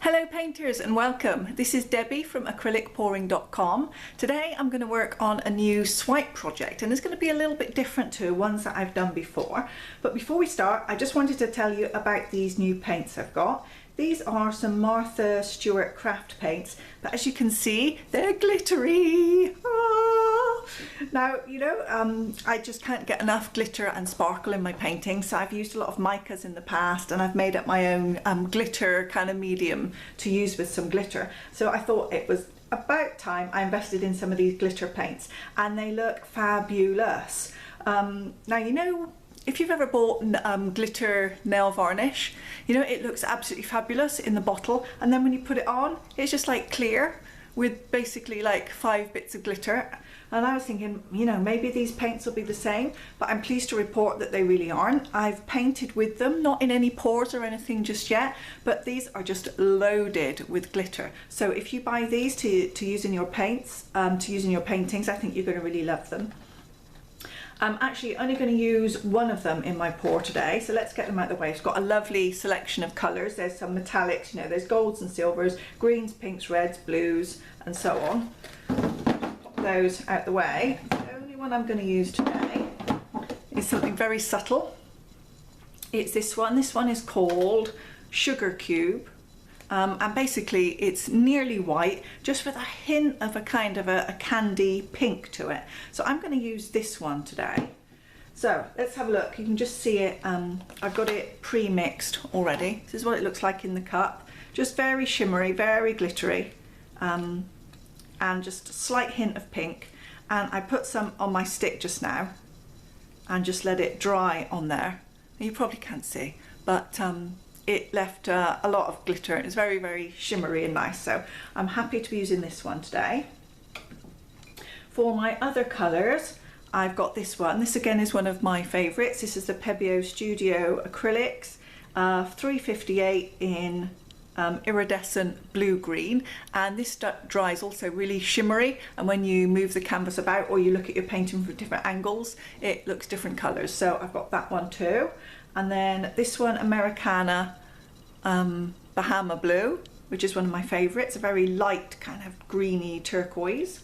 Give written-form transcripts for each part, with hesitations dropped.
Hello painters and welcome. This is Debbie from acrylicpouring.com. Today I'm going to work on a new swipe project and it's going to be a little bit different to ones that I've done before. But before we start, I just wanted to tell you about these new paints I've got. These are some Martha Stewart craft paints, but as you can see, they're glittery. Now, I just can't get enough glitter and sparkle in my paintings, so I've used a lot of micas in the past and I've made up my own glitter kind of medium to use with some glitter. So I thought it was about time I invested in some of these glitter paints and they look fabulous. Now, if you've ever bought glitter nail varnish, it looks absolutely fabulous in the bottle, and then when you put it on, it's just like clear with basically like 5 bits of glitter. And I was thinking, maybe these paints will be the same, but I'm pleased to report that they really aren't. I've painted with them, not in any pours or anything just yet, but these are just loaded with glitter. So if you buy these to use in your paints, to use in your paintings, I think you're going to really love them. I'm actually only going to use one of them in my pour today, so let's get them out of the way. It's got a lovely selection of colours. There's some metallics, there's golds and silvers, greens, pinks, reds, blues, and so on. Pop those out the way. The only one I'm going to use today is something very subtle. It's this one. This one is called Sugar Cube. And basically it's nearly white, just with a hint of a kind of a candy pink to it. So I'm going to use this one today. So let's have a look. You can just see it. I've got it pre-mixed already. This is what it looks like in the cup. Just very shimmery, very glittery, and just a slight hint of pink. And I put some on my stick just now and just let it dry on there. You probably can't see, but it left a lot of glitter. It's very, very shimmery and nice, so I'm happy to be using this one today. For my other colours, I've got this one. This again is one of my favourites. This is the Pebeo Studio Acrylics, 358 in iridescent blue-green, and this dries also really shimmery, and when you move the canvas about or you look at your painting from different angles, it looks different colours. So I've got that one too. And then this one, Americana Bahama Blue, which is one of my favourites, a very light kind of greeny turquoise.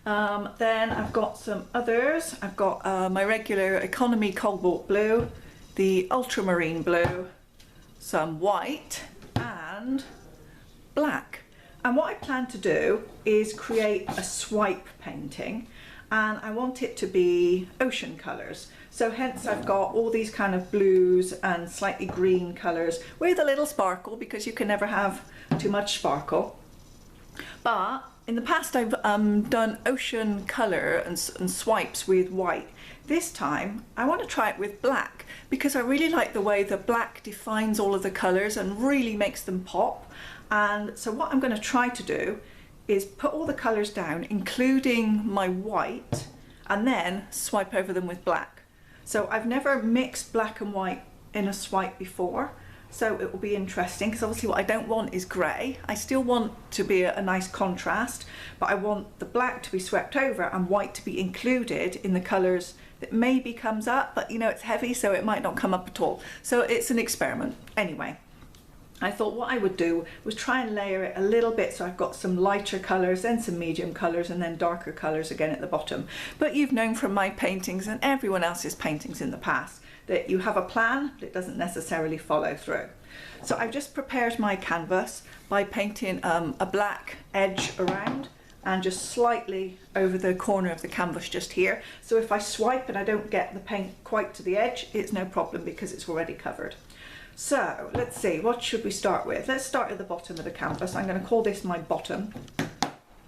Then I've got some others. I've got my regular Economy Cobalt Blue, the Ultramarine Blue, some white and black. And what I plan to do is create a swipe painting, and I want it to be ocean colours. So hence I've got all these kind of blues and slightly green colours with a little sparkle, because you can never have too much sparkle. But in the past I've done ocean colour and swipes with white. This time I want to try it with black, because I really like the way the black defines all of the colours and really makes them pop. And so what I'm going to try to do is put all the colours down, including my white, and then swipe over them with black. So I've never mixed black and white in a swipe before, so it will be interesting, because obviously what I don't want is grey. I still want to be a nice contrast, but I want the black to be swept over and white to be included in the colours that maybe comes up, but it's heavy, so it might not come up at all. So it's an experiment. Anyway, I thought what I would do was try and layer it a little bit, so I've got some lighter colours, then some medium colours, and then darker colours again at the bottom. But you've known from my paintings and everyone else's paintings in the past that you have a plan, but it doesn't necessarily follow through. So I've just prepared my canvas by painting a black edge around and just slightly over the corner of the canvas just here. So if I swipe and I don't get the paint quite to the edge, it's no problem because it's already covered. So let's see, what should we start with? Let's start at the bottom of the canvas. I'm going to call this my bottom.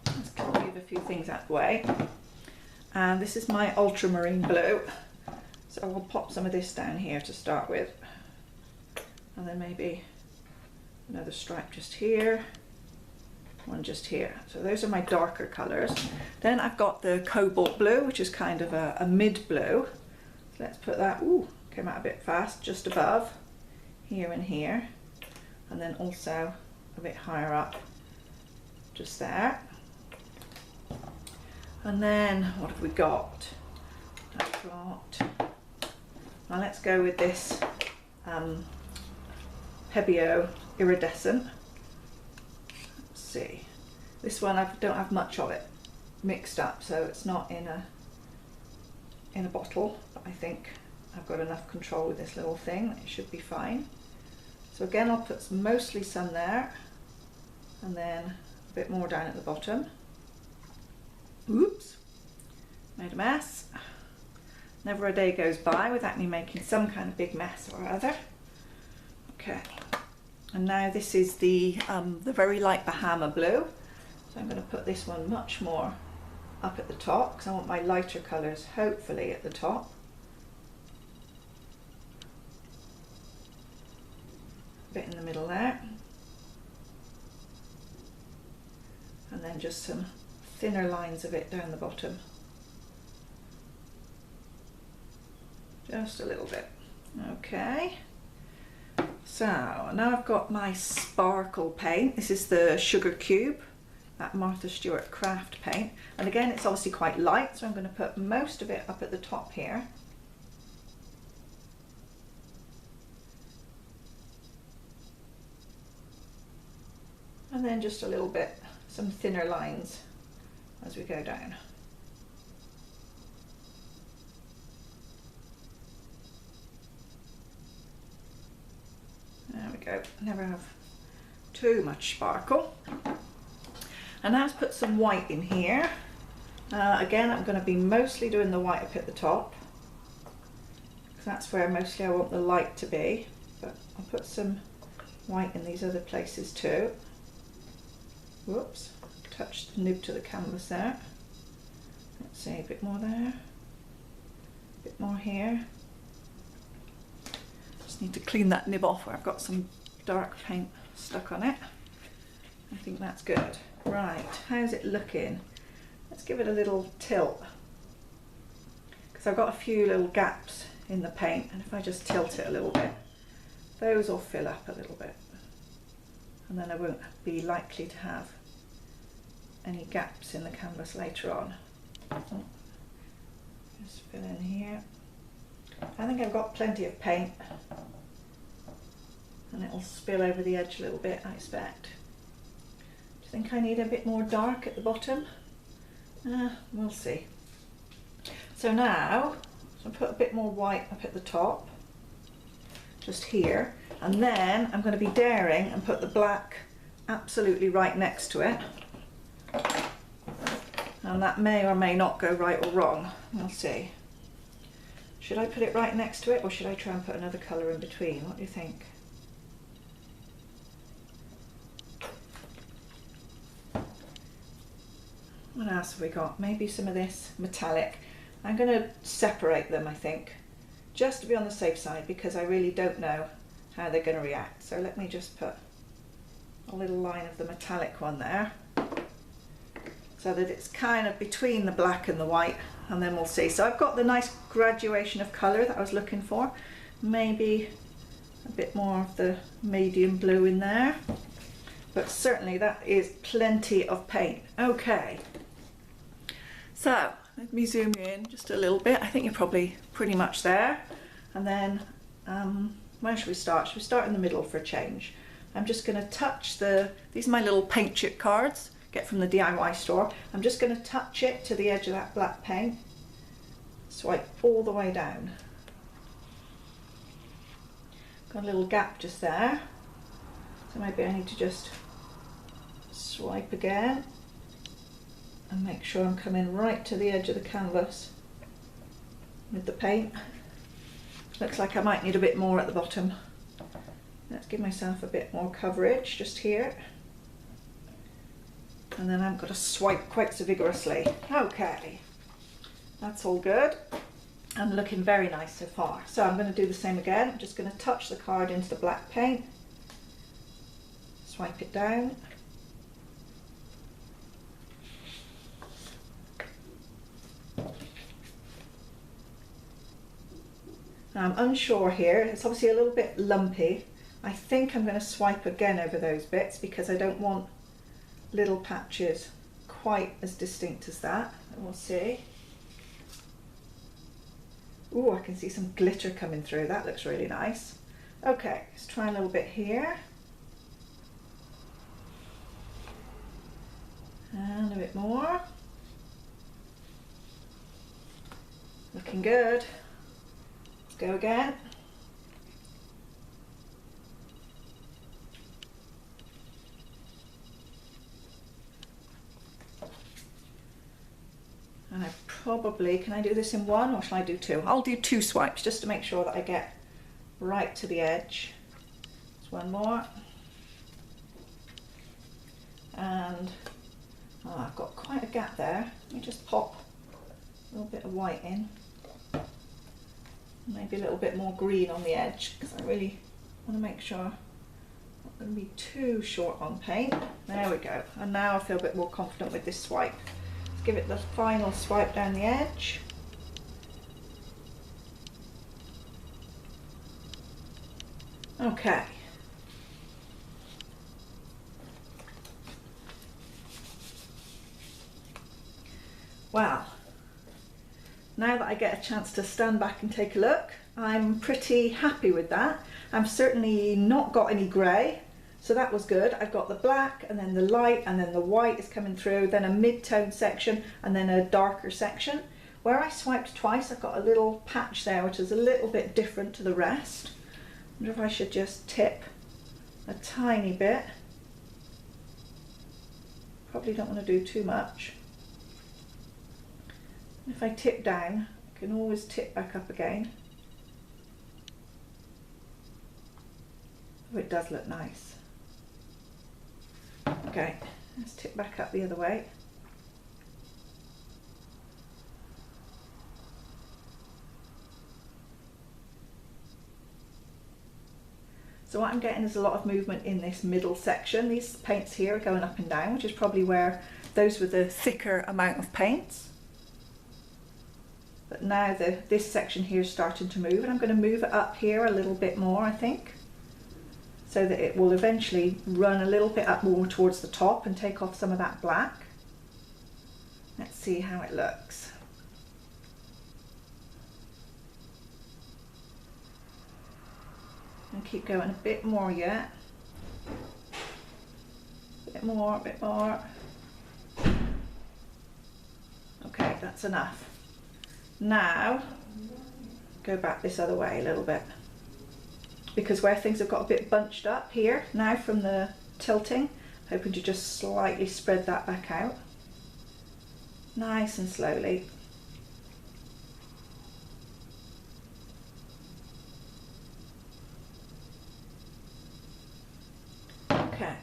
Let's move a few things out of the way. And this is my ultramarine blue. So I'll pop some of this down here to start with. And then maybe another stripe just here, one just here. So those are my darker colours. Then I've got the cobalt blue, which is kind of a mid blue. So let's put that, ooh, came out a bit fast, just above. Here and here, and then also a bit higher up just there. And then what have we got? Now let's go with this Pebeo iridescent. Let's see. This one I don't have much of it mixed up, so it's not in a bottle, but I think I've got enough control with this little thing. It should be fine. So again, I'll put mostly some there, and then a bit more down at the bottom. Oops, made a mess. Never a day goes by without me making some kind of big mess or other. Okay, and now this is the very light Bahama blue. So I'm going to put this one much more up at the top because I want my lighter colours hopefully at the top. A bit in the middle there. And then just some thinner lines of it down the bottom. Just a little bit. Okay. So now I've got my sparkle paint. This is the Sugar Cube, that Martha Stewart craft paint. And again, it's obviously quite light, so I'm going to put most of it up at the top here. And then just a little bit, some thinner lines as we go down. There we go, never have too much sparkle. And now let's put some white in here. Again, I'm going to be mostly doing the white up at the top, because that's where mostly I want the light to be, but I'll put some white in these other places too. Whoops, touched the nib to the canvas there. Let's see, a bit more there, a bit more here. Just need to clean that nib off where I've got some dark paint stuck on it. I think that's good. Right, how's it looking? Let's give it a little tilt, because I've got a few little gaps in the paint, and if I just tilt it a little bit, those will fill up a little bit, and then I won't be likely to have any gaps in the canvas later on. Just fill in here. I think I've got plenty of paint, and it'll spill over the edge a little bit, I expect. Do you think I need a bit more dark at the bottom? We'll see. So now, I'll put a bit more white up at the top, just here, and then I'm going to be daring and put the black absolutely right next to it. And that may or may not go right or wrong. We'll see. Should I put it right next to it, or should I try and put another colour in between? What do you think? What else have we got? Maybe some of this metallic. I'm going to separate them, I think, just to be on the safe side, because I really don't know how they're going to react. So let me just put a little line of the metallic one there, so that it's kind of between the black and the white, and then we'll see. So I've got the nice graduation of colour that I was looking for. Maybe a bit more of the medium blue in there, but certainly that is plenty of paint. Okay, so let me zoom in just a little bit. I think you're probably pretty much there. And then where should we start? Should we start in the middle for a change? I'm just going to touch these are my little paint chip cards, get from the DIY store. I'm just going to touch it to the edge of that black paint, swipe all the way down. Got a little gap just there, so maybe I need to just swipe again and make sure I'm coming right to the edge of the canvas with the paint. Looks like I might need a bit more at the bottom. Let's give myself a bit more coverage just here. And then I've got to swipe quite so vigorously. Okay, that's all good and looking very nice so far. So I'm going to do the same again. I'm just going to touch the card into the black paint, swipe it down. Now I'm unsure here, it's obviously a little bit lumpy. I think I'm going to swipe again over those bits because I don't want little patches quite as distinct as that. And we'll see. Ooh, I can see some glitter coming through. That looks really nice. Okay, let's try a little bit here. bit more. Looking good. Let's go again. And I probably, can I do this in one or shall I do two? I'll do two swipes just to make sure that I get right to the edge. Just one more. And oh, I've got quite a gap there. Let me just pop a little bit of white in. Maybe a little bit more green on the edge because I really want to make sure I'm not going to be too short on paint. There we go. And now I feel a bit more confident with this swipe. Let's give it the final swipe down the edge. Okay. Wow. Now that I get a chance to stand back and take a look, I'm pretty happy with that. I've certainly not got any grey, so that was good. I've got the black and then the light and then the white is coming through, then a mid-tone section and then a darker section. Where I swiped twice, I've got a little patch there which is a little bit different to the rest. I wonder if I should just tip a tiny bit. Probably don't want to do too much. If I tip down, I can always tip back up again. Oh, it does look nice. Okay, let's tip back up the other way. So what I'm getting is a lot of movement in this middle section. These paints here are going up and down, which is probably where those with the thicker amount of paints. But now this section here is starting to move, and I'm going to move it up here a little bit more, I think, so that it will eventually run a little bit up more towards the top and take off some of that black. Let's see how it looks. And keep going a bit more yet. A bit more, a bit more. Okay, that's enough. Now, go back this other way a little bit. Because where things have got a bit bunched up here, now from the tilting, hoping to just slightly spread that back out. Nice and slowly. Okay.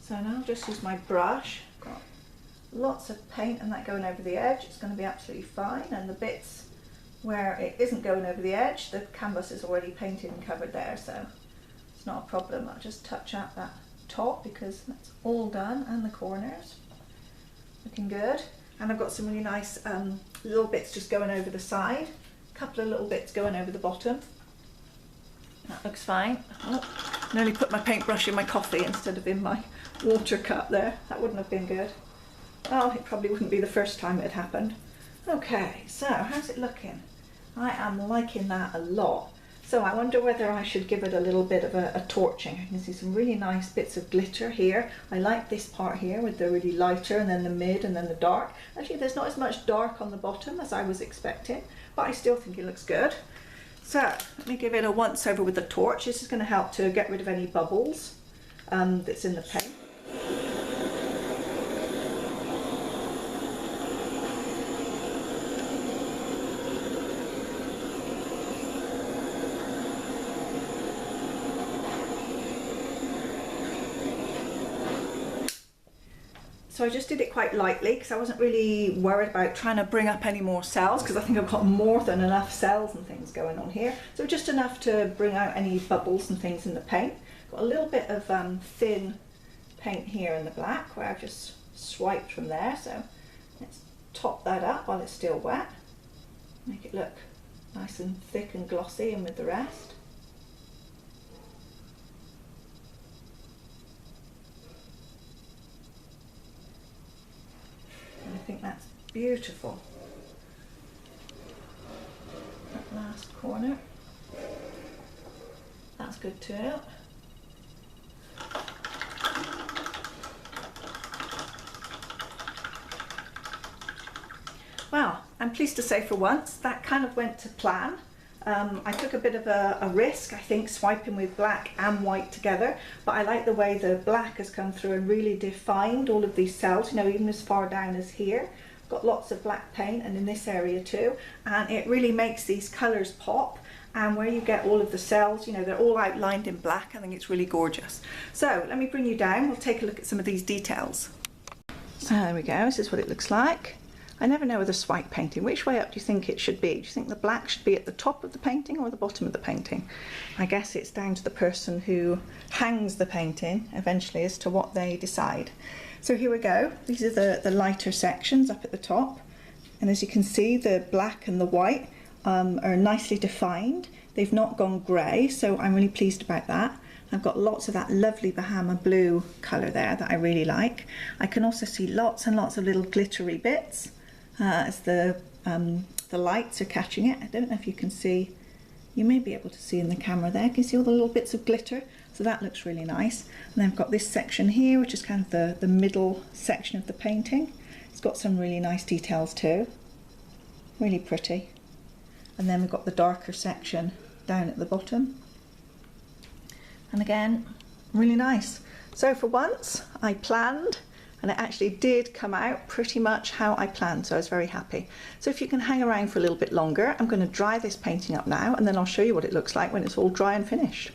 So now I'll just use my brush. Got lots of paint and that going over the edge. It's going to be absolutely fine. And the bits where it isn't going over the edge, the canvas is already painted and covered there, so it's not a problem. I'll just touch up that top because that's all done, and the corners. Looking good. And I've got some really nice little bits just going over the side. A couple of little bits going over the bottom. That looks fine. Oh, nearly put my paintbrush in my coffee instead of in my water cup there. That wouldn't have been good. Oh, it probably wouldn't be the first time it had happened. Okay, so how's it looking? I am liking that a lot. So I wonder whether I should give it a little bit of a torching. I can see some really nice bits of glitter here. I like this part here with the really lighter and then the mid and then the dark. Actually, there's not as much dark on the bottom as I was expecting, but I still think it looks good. So let me give it a once over with the torch. This is going to help to get rid of any bubbles that's in the paint. So I just did it quite lightly because I wasn't really worried about trying to bring up any more cells, because I think I've got more than enough cells and things going on here. So just enough to bring out any bubbles and things in the paint. Got a little bit of thin paint here in the black where I've just swiped from there. So let's top that up while it's still wet. Make it look nice and thick and glossy and with the rest. I think that's beautiful. That last corner, that's good too. Well, I'm pleased to say for once that kind of went to plan. I took a bit of a risk, I think, swiping with black and white together, but I like the way the black has come through and really defined all of these cells, you know, even as far down as here. Got lots of black paint, and in this area too, and it really makes these colours pop. And where you get all of the cells, you know, they're all outlined in black. I think it's really gorgeous. So let me bring you down, we'll take a look at some of these details. So there we go, this is what it looks like. I never know with a swipe painting, which way up do you think it should be? Do you think the black should be at the top of the painting or the bottom of the painting? I guess it's down to the person who hangs the painting eventually as to what they decide. So here we go, these are the lighter sections up at the top. And as you can see, the black and the white are nicely defined. They've not gone grey, so I'm really pleased about that. I've got lots of that lovely Bahama blue colour there that I really like. I can also see lots and lots of little glittery bits as the lights are catching it. I don't know if you can see, you may be able to see in the camera there, can you see all the little bits of glitter? So that looks really nice. And then I've got this section here, which is kind of the middle section of the painting. It's got some really nice details too, really pretty. And then we've got the darker section down at the bottom. And again, really nice. So for once, I planned, and it actually did come out pretty much how I planned, so I was very happy. So if you can hang around for a little bit longer, I'm going to dry this painting up now, and then I'll show you what it looks like when it's all dry and finished.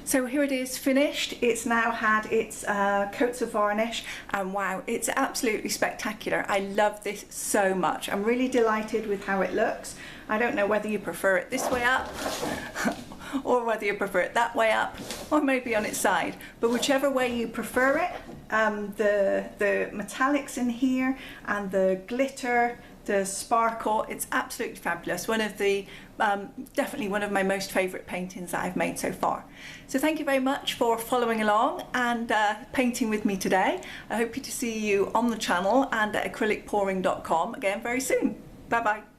So here it is finished. It's now had its coats of varnish, and wow, it's absolutely spectacular. I love this so much. I'm really delighted with how it looks. I don't know whether you prefer it this way up or whether you prefer it that way up, or maybe on its side, but whichever way you prefer it, the metallics in here and the glitter, the sparkle, it's absolutely fabulous. One of the definitely one of my most favourite paintings that I've made so far. So thank you very much for following along and painting with me today. I hope to see you on the channel and at acrylicpouring.com again very soon. Bye bye.